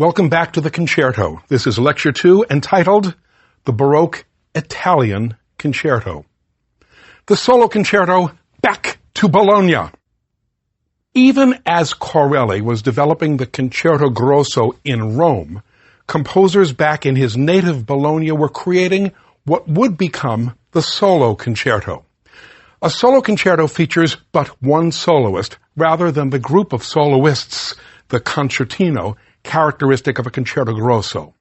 Welcome back to the Concerto. This is Lecture 2 entitled The Baroque Italian Concerto. The solo concerto, Back to Bologna. Even as Corelli was developing the Concerto Grosso in Rome, composers back in his native Bologna were creating what would become the solo concerto. A solo concerto features but one soloist rather than the group of soloists, the concertino, characteristic of a concerto grosso.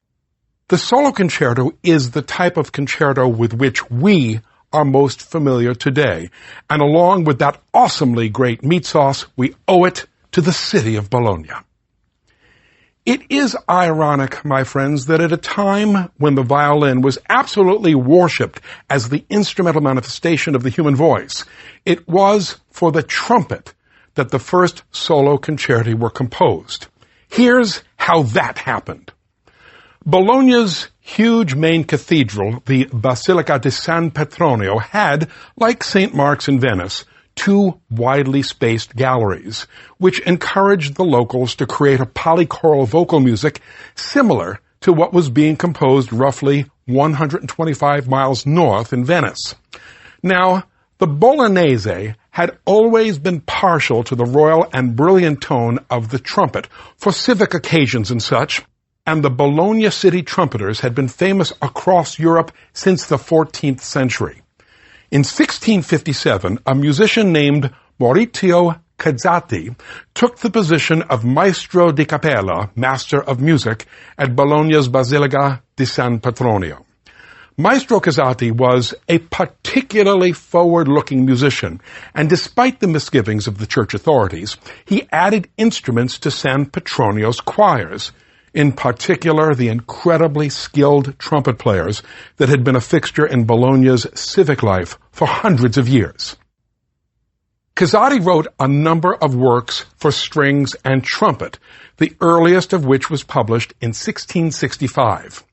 The solo concerto is the type of concerto with which we are most familiar today, and along with that awesomely great meat sauce, we owe it to the city of Bologna. It is ironic, my friends, that at a time when the violin was absolutely worshipped as the instrumental manifestation of the human voice, it was for the trumpet that the first solo concerti were composed. Here's how that happened. Bologna's huge main cathedral, the Basilica di San Petronio, had, like St. Mark's in Venice, two widely spaced galleries, which encouraged the locals to create a polychoral vocal music similar to what was being composed roughly 125 miles north in Venice. Now, the Bolognese had always been partial to the royal and brilliant tone of the trumpet for civic occasions and such, and the Bologna city trumpeters had been famous across Europe since the 14th century. In 1657, a musician named Maurizio Cazzati took the position of Maestro di Capella, Master of Music, at Bologna's Basilica di San Petronio. Maestro Cazzati was a particularly forward-looking musician, and despite the misgivings of the church authorities, he added instruments to San Petronio's choirs, in particular the incredibly skilled trumpet players that had been a fixture in Bologna's civic life for hundreds of years. Cazzati wrote a number of works for strings and trumpet, the earliest of which was published in 1665.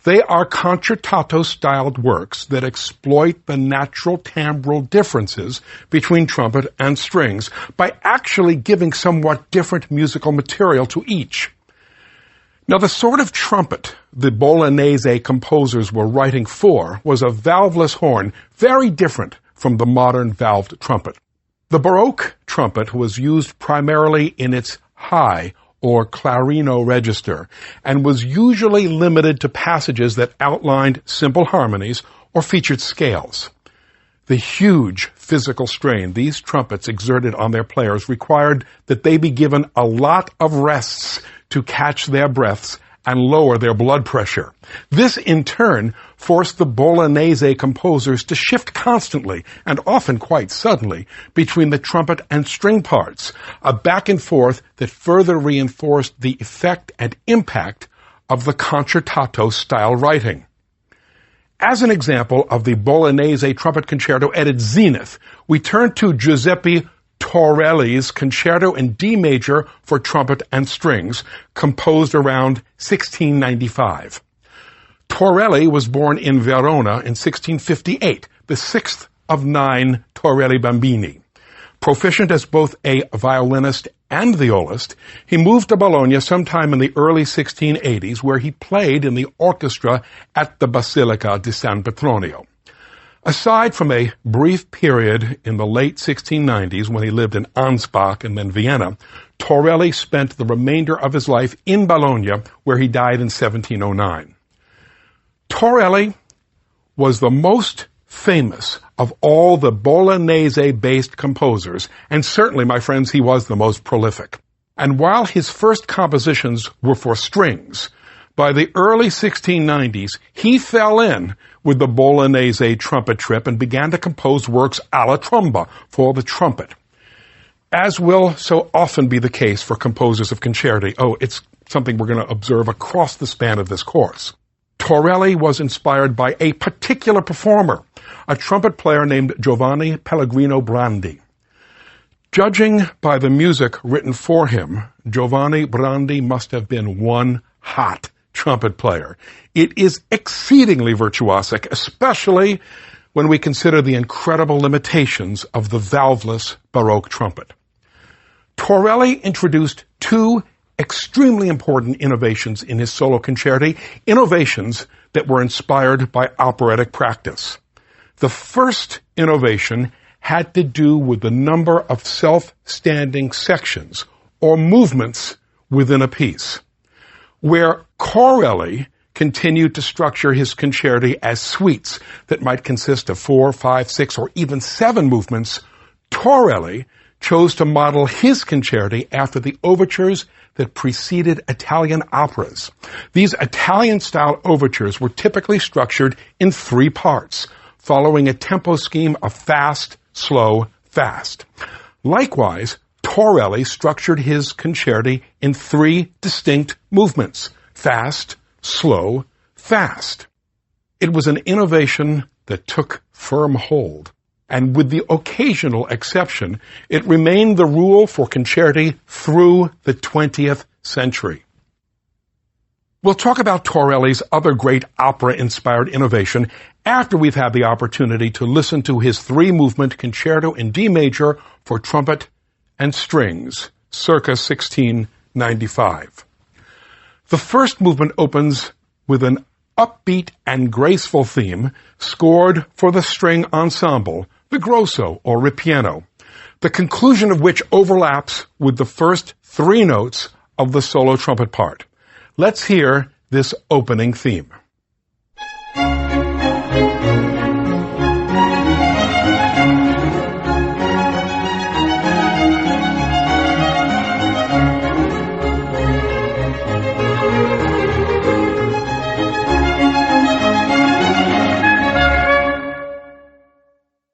They are concertato-styled works that exploit the natural timbral differences between trumpet and strings by actually giving somewhat different musical material to each. Now, the sort of trumpet the Bolognese composers were writing for was a valveless horn, very different from the modern valved trumpet. The Baroque trumpet was used primarily in its high or clarino register, and was usually limited to passages that outlined simple harmonies or featured scales. The huge physical strain these trumpets exerted on their players required that they be given a lot of rests to catch their breaths and lower their blood pressure. This, in turn, forced the Bolognese composers to shift constantly, and often quite suddenly, between the trumpet and string parts, a back and forth that further reinforced the effect and impact of the concertato-style writing. As an example of the Bolognese trumpet concerto at its zenith, we turn to Giuseppe Torelli's Concerto in D major for trumpet and strings, composed around 1695. Torelli was born in Verona in 1658, the sixth of 9 Torelli bambini. Proficient as both a violinist and violist, he moved to Bologna sometime in the early 1680s, where he played in the orchestra at the Basilica di San Petronio. Aside from a brief period in the late 1690s when he lived in Ansbach and then Vienna, Torelli spent the remainder of his life in Bologna, where he died in 1709. Torelli was the most famous of all the Bolognese-based composers, and certainly, my friends, he was the most prolific. And while his first compositions were for strings, by the early 1690s, he fell in with the Bolognese trumpet trip and began to compose works alla tromba for the trumpet. As will so often be the case for composers of concerti, it's something we're going to observe across the span of this course. Torelli was inspired by a particular performer, a trumpet player named Giovanni Pellegrino Brandi. Judging by the music written for him, Giovanni Brandi must have been one hot trumpet player. It is exceedingly virtuosic, especially when we consider the incredible limitations of the valveless Baroque trumpet. Torelli introduced two extremely important innovations in his solo concerti, innovations that were inspired by operatic practice. The first innovation had to do with the number of self-standing sections or movements within a piece, where Corelli continued to structure his concerti as suites that might consist of 4, 5, 6, or even 7 movements. Torelli chose to model his concerti after the overtures that preceded Italian operas. These Italian-style overtures were typically structured in 3 parts, following a tempo scheme of fast, slow, fast. Likewise, Torelli structured his concerti in 3 distinct movements: fast, slow, fast. It was an innovation that took firm hold, and with the occasional exception, it remained the rule for concerti through the 20th century. We'll talk about Torelli's other great opera-inspired innovation after we've had the opportunity to listen to his 3-movement concerto in D major for trumpet and strings, circa 1695. The first movement opens with an upbeat and graceful theme scored for the string ensemble, the grosso or ripieno, the conclusion of which overlaps with the first 3 notes of the solo trumpet part. Let's hear this opening theme.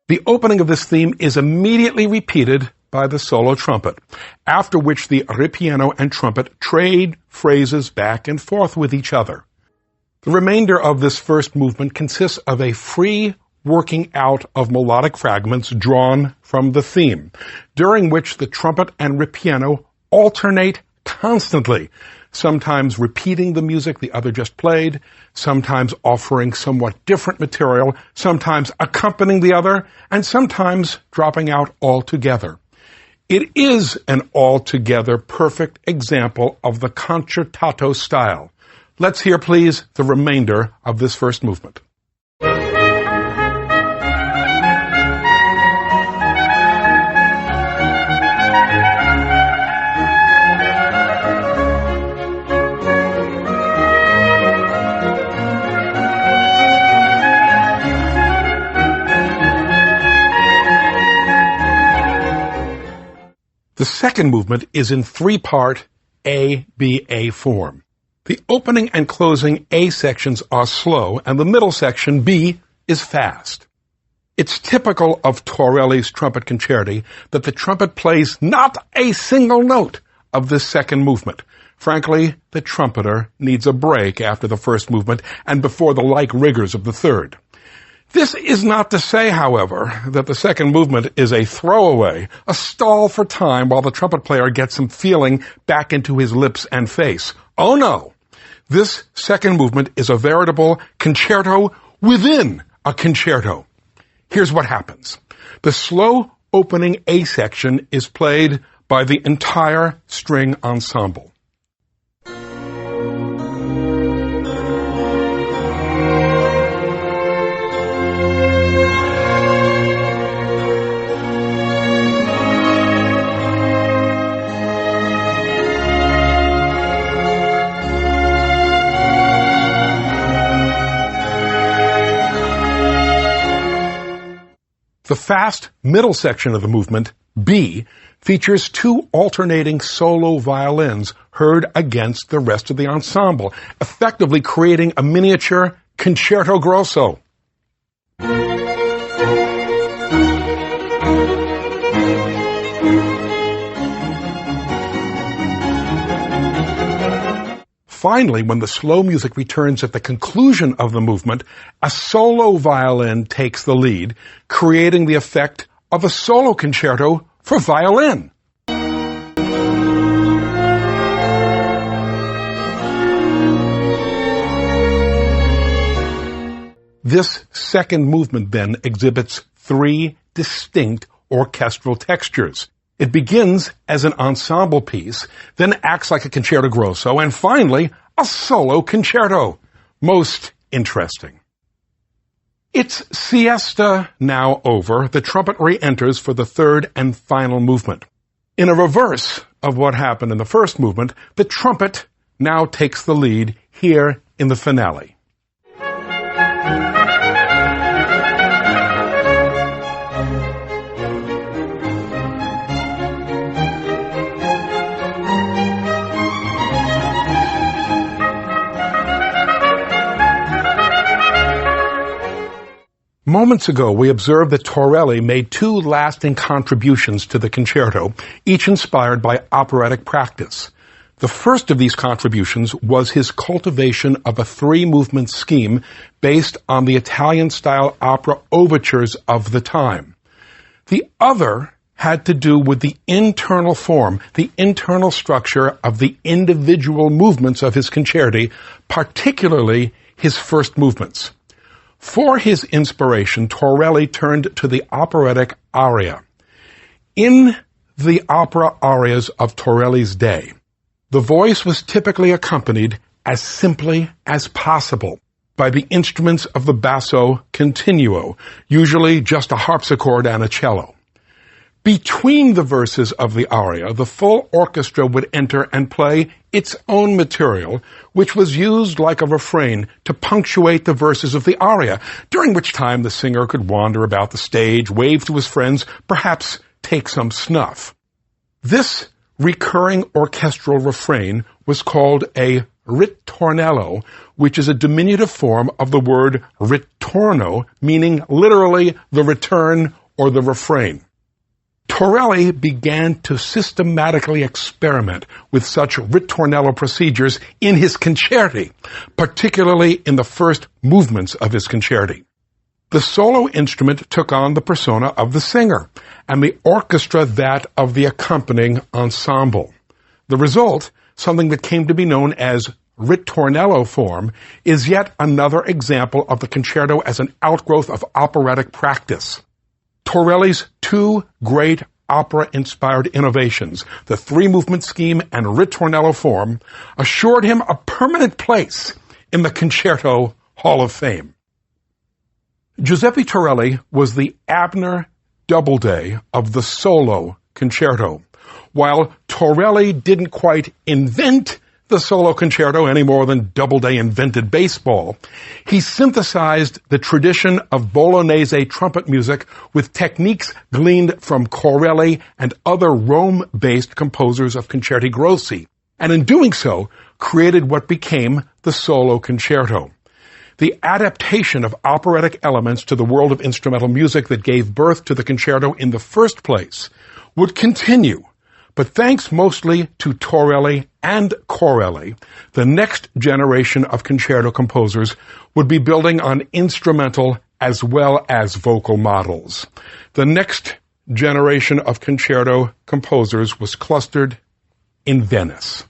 The opening of this theme is immediately repeated by the solo trumpet, after which the ripieno and trumpet trade phrases back and forth with each other. The remainder of this first movement consists of a free working out of melodic fragments drawn from the theme, during which the trumpet and ripieno alternate constantly, sometimes repeating the music the other just played, sometimes offering somewhat different material, sometimes accompanying the other, and sometimes dropping out altogether. It is an altogether perfect example of the concertato style. Let's hear, please, the remainder of this first movement. The second movement is in 3-part A-B-A form. The opening and closing A sections are slow, and the middle section, B, is fast. It's typical of Torelli's trumpet concerti that the trumpet plays not a single note of this second movement. Frankly, the trumpeter needs a break after the first movement and before the like rigors of the third. This is not to say, however, that the second movement is a throwaway, a stall for time while the trumpet player gets some feeling back into his lips and face. Oh no! This second movement is a veritable concerto within a concerto. Here's what happens. The slow opening A section is played by the entire string ensemble. The fast middle section of the movement, B, features 2 alternating solo violins heard against the rest of the ensemble, effectively creating a miniature concerto grosso. Finally, when the slow music returns at the conclusion of the movement, a solo violin takes the lead, creating the effect of a solo concerto for violin. This second movement then exhibits 3 distinct orchestral textures. It begins as an ensemble piece, then acts like a concerto grosso, and finally, a solo concerto. Most interesting. Its siesta now over, the trumpet re-enters for the third and final movement. In a reverse of what happened in the first movement, the trumpet now takes the lead here in the finale. Moments ago, we observed that Torelli made two lasting contributions to the concerto, each inspired by operatic practice. The first of these contributions was his cultivation of a three-movement scheme based on the Italian-style opera overtures of the time. The other had to do with the internal form, the internal structure of the individual movements of his concerti, particularly his first movements. For his inspiration, Torelli turned to the operatic aria. In the opera arias of Torelli's day, the voice was typically accompanied as simply as possible by the instruments of the basso continuo, usually just a harpsichord and a cello. Between the verses of the aria, the full orchestra would enter and play its own material, which was used like a refrain to punctuate the verses of the aria, during which time the singer could wander about the stage, wave to his friends, perhaps take some snuff. This recurring orchestral refrain was called a ritornello, which is a diminutive form of the word ritorno, meaning literally the return or the refrain. Torelli began to systematically experiment with such ritornello procedures in his concerti, particularly in the first movements of his concerti. The solo instrument took on the persona of the singer, and the orchestra that of the accompanying ensemble. The result, something that came to be known as ritornello form, is yet another example of the concerto as an outgrowth of operatic practice. Torelli's two great opera-inspired innovations, the three-movement scheme and ritornello form, assured him a permanent place in the Concerto Hall of Fame. Giuseppe Torelli was the Abner Doubleday of the solo concerto. While Torelli didn't quite invent the solo concerto any more than Doubleday invented baseball, he synthesized the tradition of Bolognese trumpet music with techniques gleaned from Corelli and other Rome-based composers of concerti grossi, and in doing so, created what became the solo concerto. The adaptation of operatic elements to the world of instrumental music that gave birth to the concerto in the first place would continue. But thanks mostly to Torelli and Corelli, the next generation of concerto composers would be building on instrumental as well as vocal models. The next generation of concerto composers was clustered in Venice.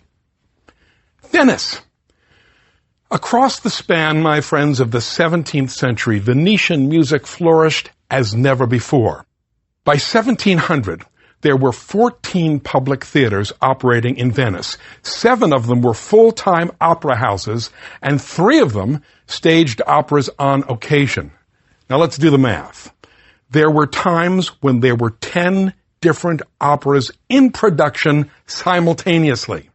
Venice. Across the span, my friends, of the 17th century, Venetian music flourished as never before. By 1700, there were 14 public theaters operating in Venice. 7 of them were full-time opera houses, and 3 of them staged operas on occasion. Now let's do the math. There were times when there were 10 different operas in production simultaneously.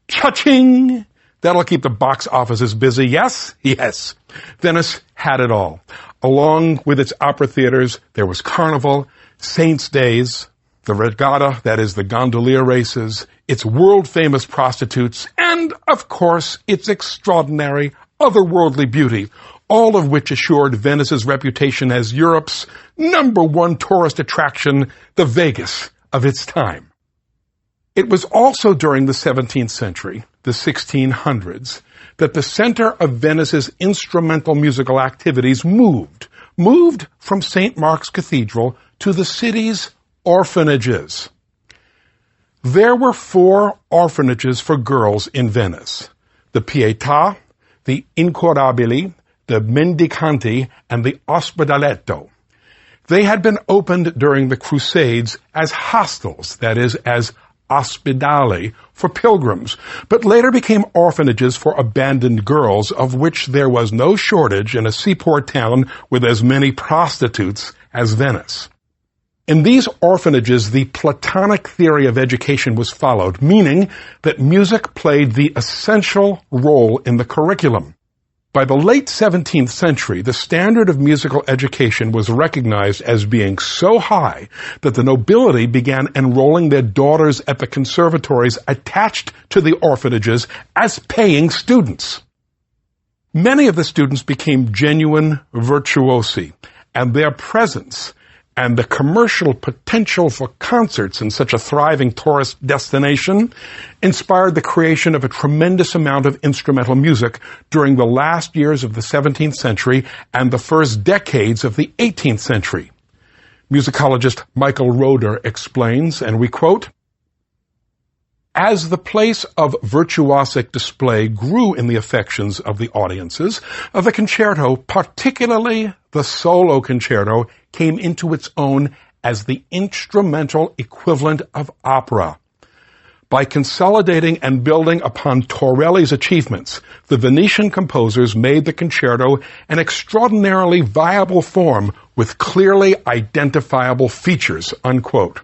Cha-ching! That'll keep the box offices busy, yes? Yes. Venice had it all. Along with its opera theaters, there was Carnival, Saints' Days, the regatta, that is the gondolier races, its world-famous prostitutes, and, of course, its extraordinary, otherworldly beauty, all of which assured Venice's reputation as Europe's #1 tourist attraction, the Vegas of its time. It was also during the 17th century, the 1600s, that the center of Venice's instrumental musical activities moved from St. Mark's Cathedral to the city's orphanages. There were 4 orphanages for girls in Venice: the Pietà, the Incurabili, the Mendicanti, and the Ospedaletto. They had been opened during the Crusades as hostels, that is, as ospedali, for pilgrims, but later became orphanages for abandoned girls, of which there was no shortage in a seaport town with as many prostitutes as Venice. In these orphanages, the Platonic theory of education was followed, meaning that music played the essential role in the curriculum. By the late 17th century, the standard of musical education was recognized as being so high that the nobility began enrolling their daughters at the conservatories attached to the orphanages as paying students. Many of the students became genuine virtuosi, and their presence and the commercial potential for concerts in such a thriving tourist destination inspired the creation of a tremendous amount of instrumental music during the last years of the 17th century and the first decades of the 18th century. Musicologist Michael Roeder explains, and we quote, "As the place of virtuosic display grew in the affections of the audiences, the concerto, particularly the solo concerto, came into its own as the instrumental equivalent of opera. By consolidating and building upon Torelli's achievements, the Venetian composers made the concerto an extraordinarily viable form with clearly identifiable features," unquote.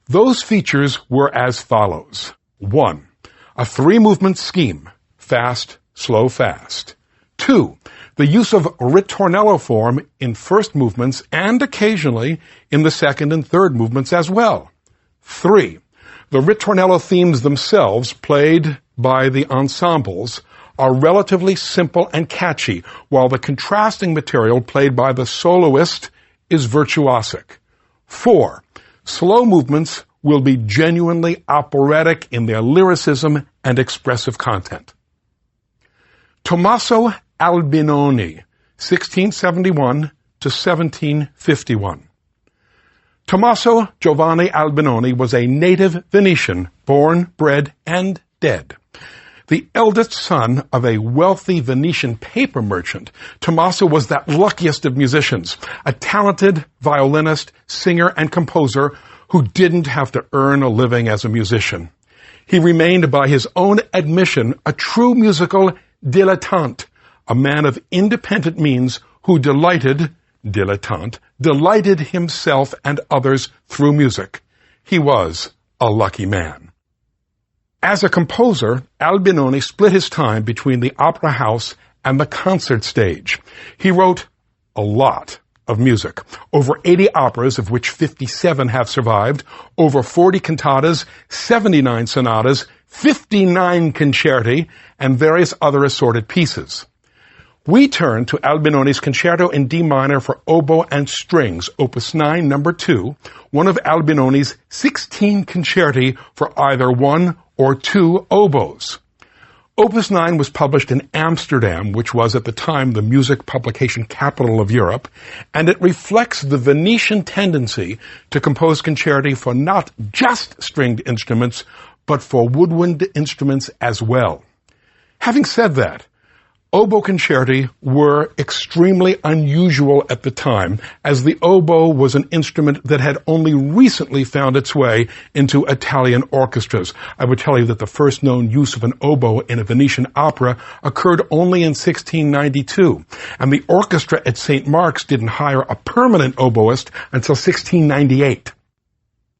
Those features were as follows. 1. A 3-movement scheme, fast, slow, fast. 2. The use of ritornello form in first movements and occasionally in the second and third movements as well. 3. The ritornello themes themselves, played by the ensembles, are relatively simple and catchy, while the contrasting material played by the soloist is virtuosic. 4. Slow movements will be genuinely operatic in their lyricism and expressive content. Tommaso Albinoni, 1671 to 1751. Tommaso Giovanni Albinoni was a native Venetian, born, bred, and dead. The eldest son of a wealthy Venetian paper merchant, Tommaso was that luckiest of musicians, a talented violinist, singer, and composer who didn't have to earn a living as a musician. He remained, by his own admission, a true musical dilettante, a man of independent means who delighted himself and others through music. He was a lucky man. As a composer, Albinoni split his time between the opera house and the concert stage. He wrote a lot of music, over 80 operas, of which 57 have survived, over 40 cantatas, 79 sonatas, 59 concerti, and various other assorted pieces. We turn to Albinoni's Concerto in D minor for oboe and strings, Opus 9, number 2, one of Albinoni's 16 concerti for either 1 or 2 oboes. Opus 9 was published in Amsterdam, which was at the time the music publication capital of Europe, and it reflects the Venetian tendency to compose concerti for not just stringed instruments, but for woodwind instruments as well. Having said that, oboe concerti were extremely unusual at the time, as the oboe was an instrument that had only recently found its way into Italian orchestras. I would tell you that the first known use of an oboe in a Venetian opera occurred only in 1692, and the orchestra at St. Mark's didn't hire a permanent oboist until 1698.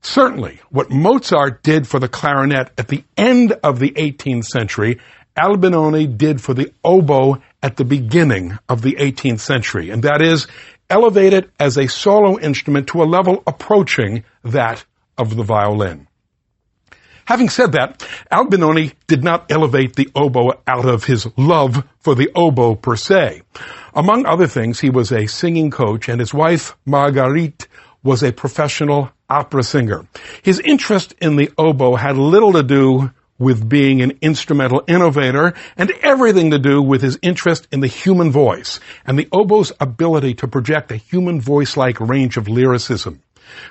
Certainly, what Mozart did for the clarinet at the end of the 18th century, Albinoni did for the oboe at the beginning of the 18th century, and that is, elevate it as a solo instrument to a level approaching that of the violin. Having said that, Albinoni did not elevate the oboe out of his love for the oboe per se. Among other things, he was a singing coach, and his wife, Marguerite, was a professional opera singer. His interest in the oboe had little to do with being an instrumental innovator and everything to do with his interest in the human voice and the oboe's ability to project a human voice-like range of lyricism.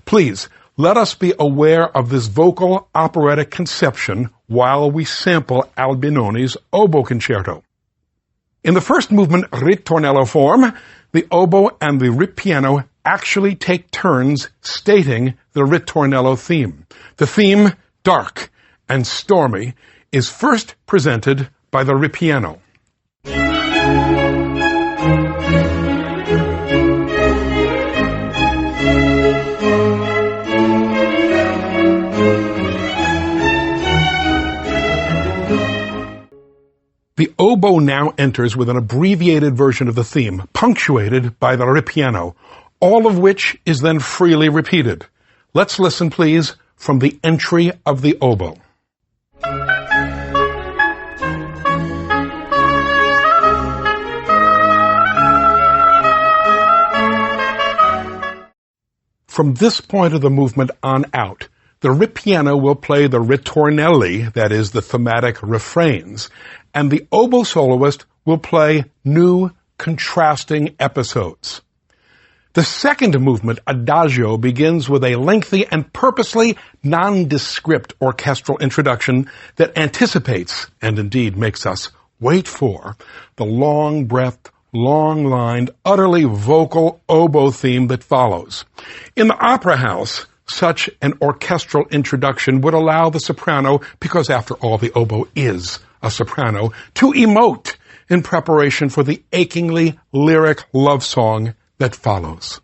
Please, let us be aware of this vocal operatic conception while we sample Albinoni's oboe concerto. In the first movement, ritornello form, the oboe and the ripieno actually take turns stating the ritornello theme. The theme, dark and stormy, is first presented by the ripieno. The oboe now enters with an abbreviated version of the theme, punctuated by the ripieno, all of which is then freely repeated. Let's listen, please, from the entry of the oboe. From this point of the movement on out, the ripieno will play the ritornelli, that is, the thematic refrains, and the oboe soloist will play new, contrasting episodes. The second movement, adagio, begins with a lengthy and purposely nondescript orchestral introduction that anticipates, and indeed makes us wait for, the long-breathed, long-lined, utterly vocal oboe theme that follows. In the opera house, such an orchestral introduction would allow the soprano, because after all the oboe is a soprano, to emote in preparation for the achingly lyric love song that follows.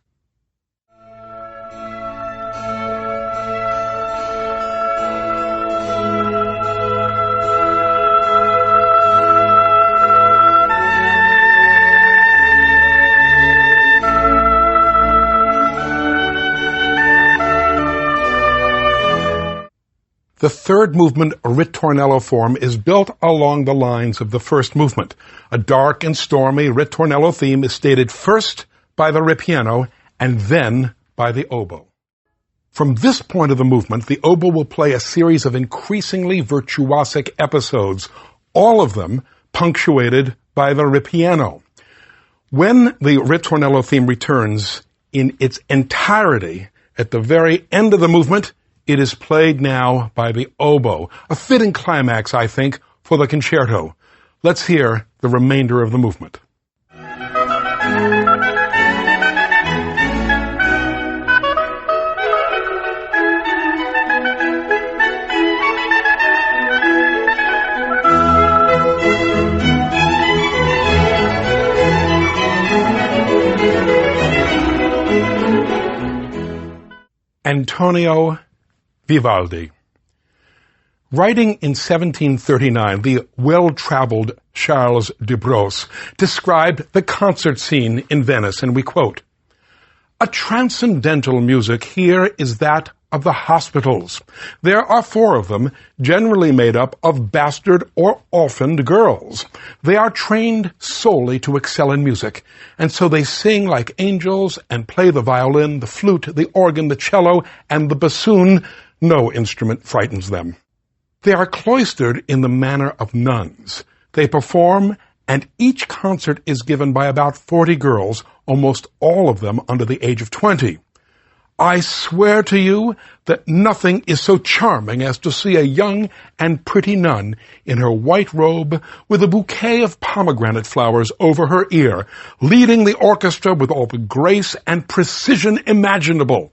The third movement, ritornello form, is built along the lines of the first movement. A dark and stormy ritornello theme is stated first by the ripieno and then by the oboe. From this point of the movement, the oboe will play a series of increasingly virtuosic episodes, all of them punctuated by the ripieno. When the ritornello theme returns in its entirety at the very end of the movement, it is played now by the oboe, a fitting climax, I think, for the concerto. Let's hear the remainder of the movement. Antonio Vivaldi. Writing in 1739, the well-traveled Charles de Brosse described the concert scene in Venice, and we quote, "A transcendental music here is that of the hospitals. There are 4 of them, generally made up of bastard or orphaned girls. They are trained solely to excel in music, and so they sing like angels and play the violin, the flute, the organ, the cello, and the bassoon. No instrument frightens them. They are cloistered in the manner of nuns. They perform, and each concert is given by about 40 girls, almost all of them under the age of 20. I swear to you that nothing is so charming as to see a young and pretty nun in her white robe with a bouquet of pomegranate flowers over her ear, leading the orchestra with all the grace and precision imaginable.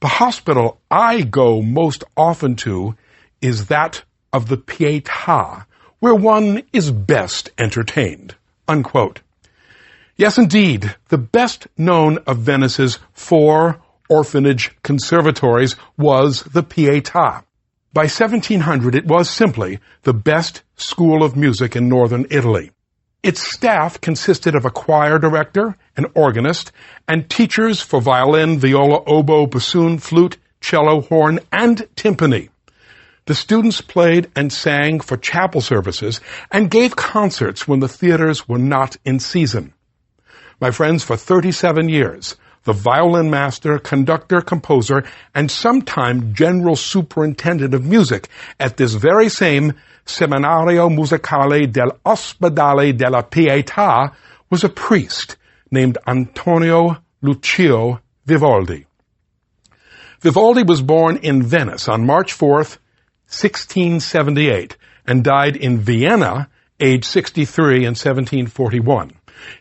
The hospital I go most often to is that of the Pietà, where one is best entertained." Unquote. Yes, indeed, the best known of Venice's 4 orphanage conservatories was the Pietà. By 1700, it was simply the best school of music in northern Italy. Its staff consisted of a choir director, an organist, and teachers for violin, viola, oboe, bassoon, flute, cello, horn, and timpani. The students played and sang for chapel services and gave concerts when the theaters were not in season. My friends, for 37 years, the violin master, conductor, composer, and sometime general superintendent of music at this very same Seminario Musicale dell'Ospedale della Pietà was a priest named Antonio Lucio Vivaldi. Vivaldi was born in Venice on March 4th, 1678, and died in Vienna, age 63, in 1741.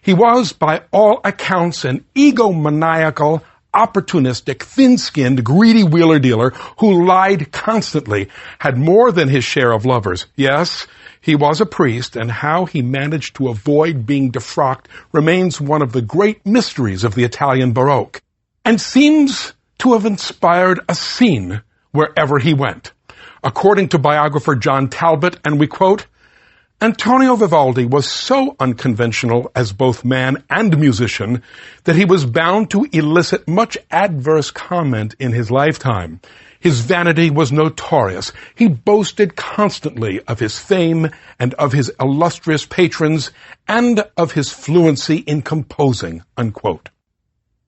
He was, by all accounts, an egomaniacal, opportunistic, thin-skinned, greedy wheeler-dealer who lied constantly, had more than his share of lovers. Yes, he was a priest, and how he managed to avoid being defrocked remains one of the great mysteries of the Italian Baroque, and seems to have inspired a scene wherever he went. According to biographer John Talbot, and we quote, Antonio Vivaldi was so unconventional as both man and musician that he was bound to elicit much adverse comment in his lifetime. His vanity was notorious. He boasted constantly of his fame and of his illustrious patrons and of his fluency in composing, unquote.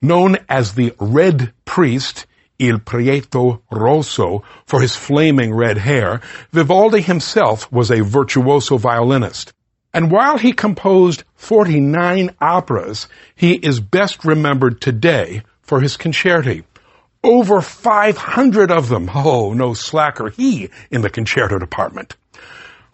Known as the Red Priest, Il Prieto Rosso, for his flaming red hair, Vivaldi himself was a virtuoso violinist. And while he composed 49 operas, he is best remembered today for his concerti. Over 500 of them. Oh, no slacker he in the concerto department.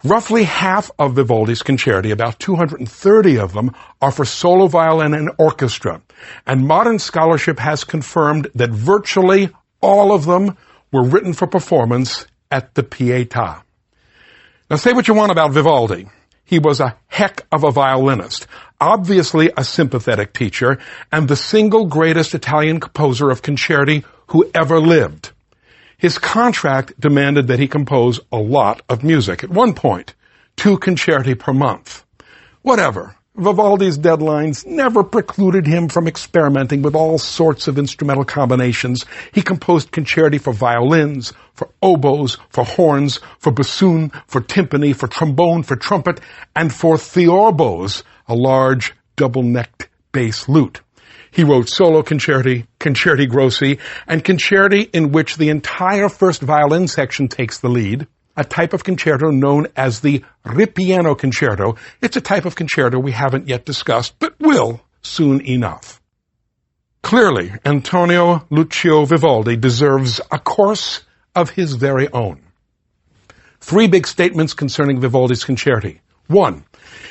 Roughly half of Vivaldi's concerti, about 230 of them, are for solo violin and orchestra. And modern scholarship has confirmed that virtually all of them were written for performance at the Pietà. Now say what you want about Vivaldi. He was a heck of a violinist, obviously a sympathetic teacher, and the single greatest Italian composer of concerti who ever lived. His contract demanded that he compose a lot of music. At one point, 2 concerti per month. Whatever. Vivaldi's deadlines never precluded him from experimenting with all sorts of instrumental combinations. He composed concerti for violins, for oboes, for horns, for bassoon, for timpani, for trombone, for trumpet, and for theorbos, a large double-necked bass lute. He wrote solo concerti, concerti grossi, and concerti in which the entire first violin section takes the lead, a type of concerto known as the ripieno concerto. It's a type of concerto we haven't yet discussed, but will soon enough. Clearly, Antonio Lucio Vivaldi deserves a course of his very own. 3 big statements concerning Vivaldi's concerti. 1.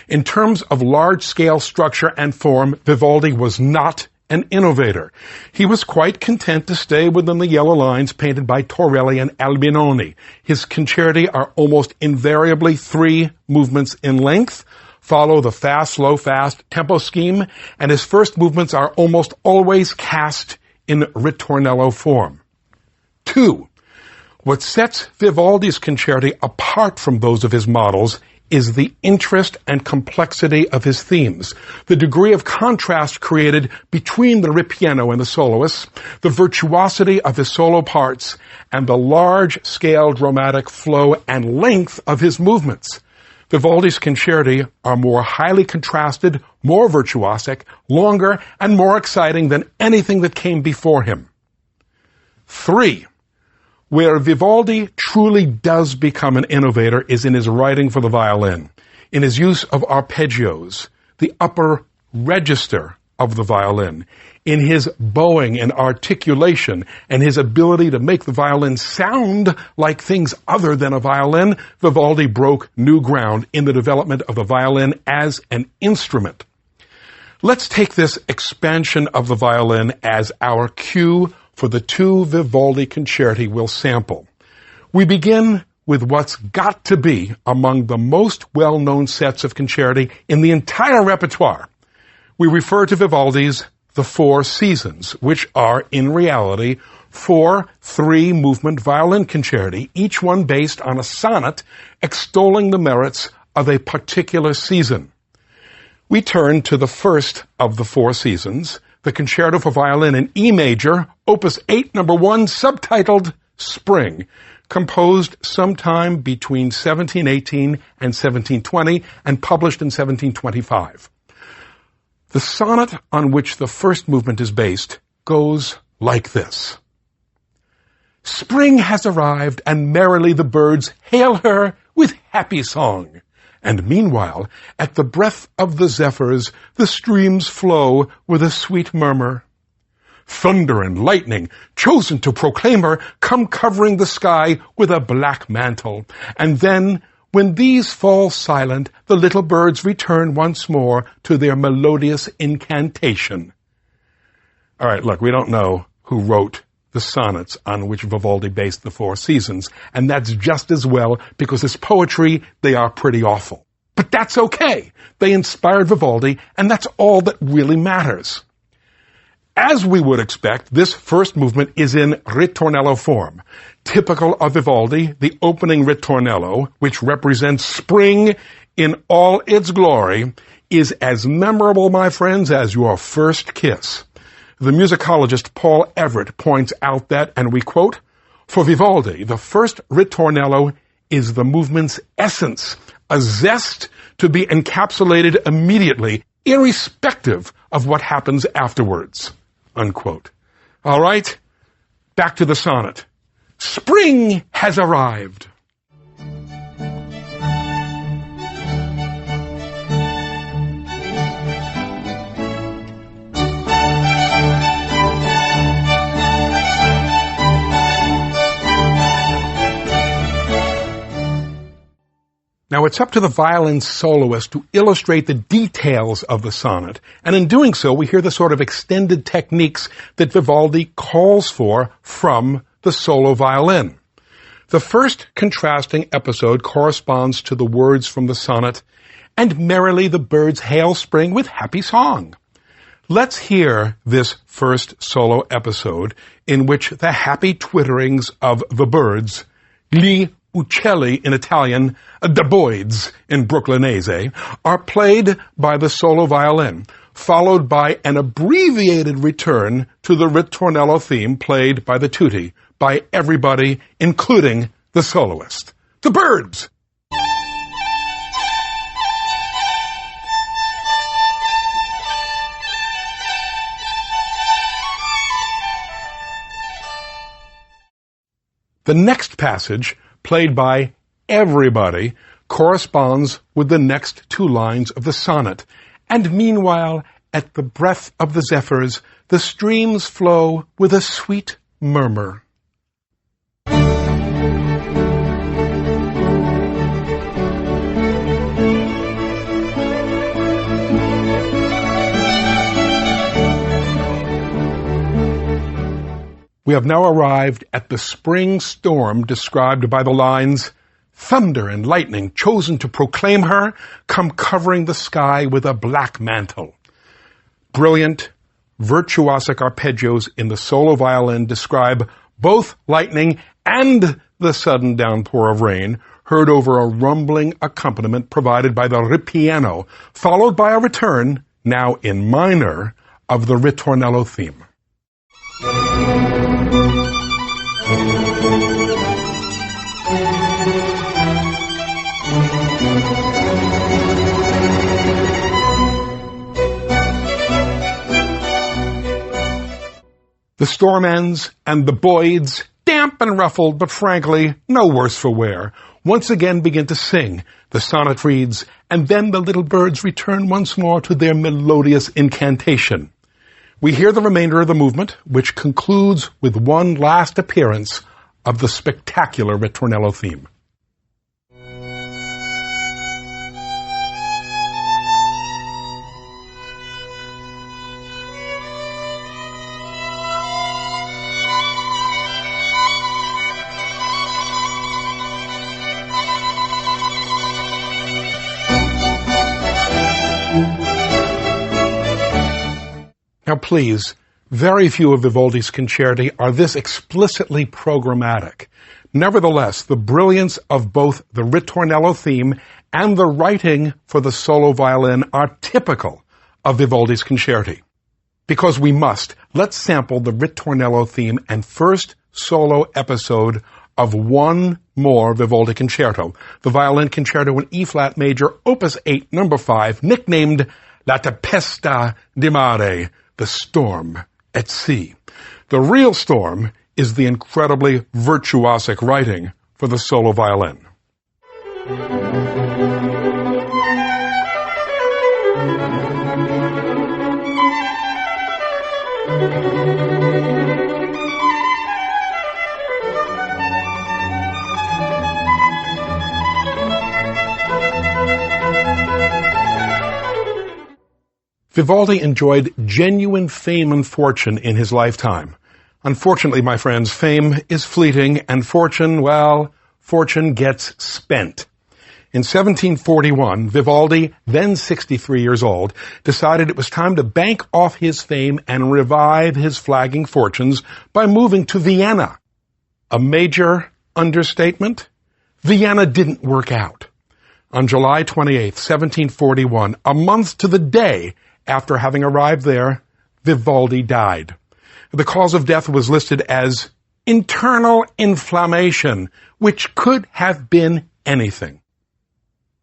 In terms of large-scale structure and form, Vivaldi was not an innovator. He was quite content to stay within the yellow lines painted by Torelli and Albinoni. His concerti are almost invariably 3 movements in length, follow the fast, slow, fast tempo scheme, and his first movements are almost always cast in ritornello form. 2. What sets Vivaldi's concerti apart from those of his models is the interest and complexity of his themes, the degree of contrast created between the ripieno and the soloists, the virtuosity of his solo parts, and the large-scale dramatic flow and length of his movements. Vivaldi's concerti are more highly contrasted, more virtuosic, longer, and more exciting than anything that came before him. 3. Where Vivaldi truly does become an innovator is in his writing for the violin, in his use of arpeggios, the upper register of the violin, in his bowing and articulation, and his ability to make the violin sound like things other than a violin. Vivaldi broke new ground in the development of the violin as an instrument. Let's take this expansion of the violin as our cue for the 2 Vivaldi concerti we'll sample. We begin with what's got to be among the most well-known sets of concerti in the entire repertoire. We refer to Vivaldi's The 4 Seasons, which are, in reality, 4 3-movement violin concerti, each one based on a sonnet extolling the merits of a particular season. We turn to the first of the 4 seasons, the Concerto for Violin in E major, Opus 8, number 1, subtitled Spring, composed sometime between 1718 and 1720 and published in 1725. The sonnet on which the first movement is based goes like this. Spring has arrived, and merrily the birds hail her with happy song. And meanwhile, at the breath of the zephyrs, the streams flow with a sweet murmur. Thunder and lightning, chosen to proclaim her, come covering the sky with a black mantle. And then, When these fall silent, the little birds return once more to their melodious incantation. All right, look, we don't know who wrote the sonnets on which Vivaldi based the Four Seasons, and that's just as well, because as poetry, they are pretty awful. But that's okay. They inspired Vivaldi, and that's all that really matters. As we would expect, this first movement is in ritornello form. Typical of Vivaldi, the opening ritornello, which represents spring in all its glory, is as memorable, my friends, as your first kiss. The musicologist Paul Everett points out that, and we quote, "For Vivaldi, the first ritornello is the movement's essence, a zest to be encapsulated immediately, irrespective of what happens afterwards." Unquote. All right, back to the sonnet. Spring has arrived. Now, it's up to the violin soloist to illustrate the details of the sonnet, and in doing so, we hear the sort of extended techniques that Vivaldi calls for from the solo violin. The first contrasting episode corresponds to the words from the sonnet, "And merrily the birds hail spring with happy song." Let's hear this first solo episode in which the happy twitterings of the birds, gli uccelli in Italian, the boids in Brooklynese, are played by the solo violin, followed by an abbreviated return to the ritornello theme played by the tutti, by everybody, including the soloist. The birds! The next passage, played by everybody, corresponds with the next two lines of the sonnet. And meanwhile, at the breath of the zephyrs, the streams flow with a sweet murmur. We have now arrived at the spring storm described by the lines, "Thunder and lightning, chosen to proclaim her, come covering the sky with a black mantle." Brilliant, virtuosic arpeggios in the solo violin describe both lightning and the sudden downpour of rain, heard over a rumbling accompaniment provided by the ripieno, followed by a return, now in minor, of the ritornello theme. The storm ends, and the boids, damp and ruffled, but frankly, no worse for wear, once again begin to sing. The sonnet reads, "And then the little birds return once more to their melodious incantation." We hear the remainder of the movement, which concludes with one last appearance of the spectacular ritornello theme. Now please, very few of Vivaldi's concerti are this explicitly programmatic. Nevertheless, the brilliance of both the ritornello theme and the writing for the solo violin are typical of Vivaldi's concerti. Because we must, let's sample the ritornello theme and first solo episode of one more Vivaldi concerto, the violin concerto in E-flat major, opus 8, number 5, nicknamed La Tempesta di Mare, the storm at sea. The real storm is the incredibly virtuosic writing for the solo violin. Vivaldi enjoyed genuine fame and fortune in his lifetime. Unfortunately, my friends, fame is fleeting, and fortune, well, fortune gets spent. In 1741, Vivaldi, then 63 years old, decided it was time to bank off his fame and revive his flagging fortunes by moving to Vienna. A major understatement? Vienna didn't work out. On July 28, 1741, a month to the day after having arrived there, Vivaldi died. The cause of death was listed as internal inflammation, which could have been anything.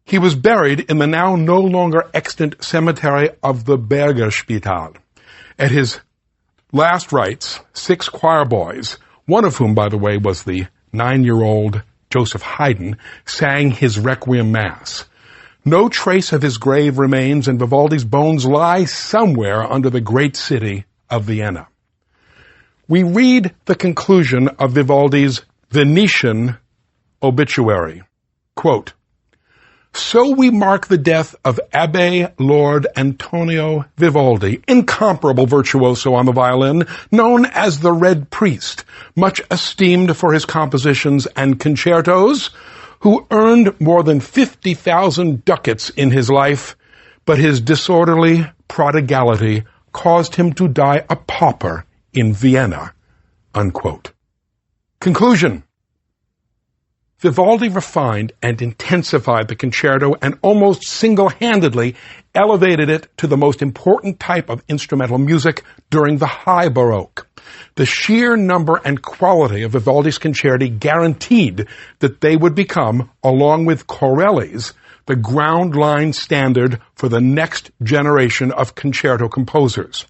He was buried in the now no longer extant cemetery of the Bergerspital. At his last rites, 6 choir boys, one of whom, by the way, was the 9-year-old Joseph Haydn, sang his Requiem Mass. No trace of his grave remains, and Vivaldi's bones lie somewhere under the great city of Vienna. We read the conclusion of Vivaldi's Venetian obituary. Quote, "So we mark the death of Abbe Lord Antonio Vivaldi, incomparable virtuoso on the violin, known as the Red Priest, much esteemed for his compositions and concertos, who earned more than 50,000 ducats in his life, but his disorderly prodigality caused him to die a pauper in Vienna." Unquote. Conclusion. Vivaldi refined and intensified the concerto and almost single-handedly elevated it to the most important type of instrumental music during the High Baroque. The sheer number and quality of Vivaldi's concerti guaranteed that they would become, along with Corelli's, the ground line standard for the next generation of concerto composers.